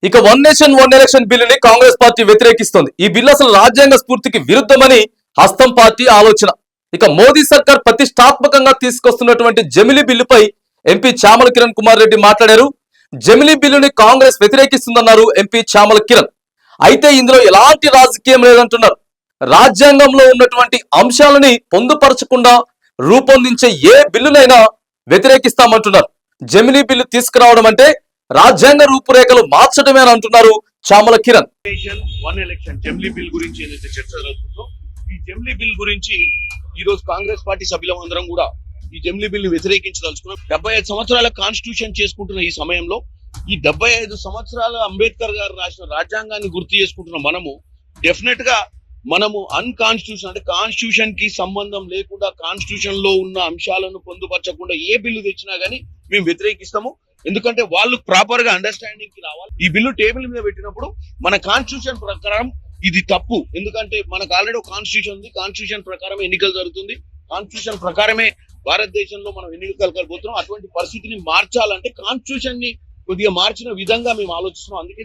ఇక one nation one election బిల్లుని Congress party వ్యతిరేకిస్తోంది. ఈ బిల్లు అసలు రాజ్యాంగ స్ఫూర్తికి విరుద్ధమని హస్తం పార్టీ ఆలోచన. ఇక మోదీ సర్కార్ ప్రతిష్టాత్మకంగా తీసుకొస్తున్నటువంటి జమిలీ బిల్లుపై ఎంపీ చామల కిరణ్ కుమార్ రెడ్డి మాట్లాడారు. జమిలీ బిల్లుని కాంగ్రెస్ వ్యతిరేకిస్తుందన్నారు ఎంపీ చామల కిరణ్. అయితే ఇందులో ఎలాంటి రాజకీయం లేదంటున్నారు. రాజ్యాంగంలో ఉన్నటువంటి అంశాలని పొందుపరచకుండా రూపొందించే ఏ బిల్లునైనా వ్యతిరేకిస్తామంటున్నారు. జమిలీ బిల్లు తీసుకురావడం అంటే రాజ్యాంగ రూపురేఖలు మార్చడమే అని అంటున్నారు చామల కిరణ్. వన్ ఎలక్షన్ జమిలీ బిల్ గురించి ఏదైతే చర్చ జరుగుతుందో ఈ జమిలీ బిల్ గురించి ఈ రోజు కాంగ్రెస్ పార్టీ సభ్యులందరం కూడా ఈ జమిలీ బిల్ ని వ్యతిరేకించదలుచుకున్నాం. 75 సంవత్సరాల కాన్స్టిట్యూషన్ చేసుకుంటున్న ఈ సమయంలో ఈ 75 సంవత్సరాల అంబేద్కర్ గారు రాసిన రాజ్యాంగాన్ని గుర్తు చేసుకుంటున్న డెఫినెట్ గా మనము అన్కాన్స్టిట్యూషన్ అంటే కాన్స్టిట్యూషన్ కి సంబంధం లేకుండా కాన్స్టిట్యూషన్ లో ఉన్న అంశాలను పొందుపరచకుండా ఏ బిల్లు తెచ్చినా గానీ మేము వ్యతిరేకిస్తాము. ఎందుకంటే వాళ్ళు ప్రాపర్ గా అండర్స్టాండింగ్ కి రావాలి. ఈ బిల్లు టేబుల్ మీద పెట్టినప్పుడు మన కాన్స్టిట్యూషన్ ప్రకారం ఇది తప్పు. ఎందుకంటే మనకు ఆల్రెడీ ఒక కాన్స్టిట్యూషన్ ఉంది. కాన్స్టిట్యూషన్ ప్రకారం ఎన్నికలు జరుగుతుంది. కాన్స్టిట్యూషన్ ప్రకారమే భారతదేశంలో మనం ఎన్నికలు కలగబోతున్నాం. అటువంటి పరిస్థితిని మార్చాలంటే కాన్స్టిట్యూషన్ ని కొద్దిగా మార్చిన విధంగా మేము ఆలోచిస్తున్నాం. అందుకే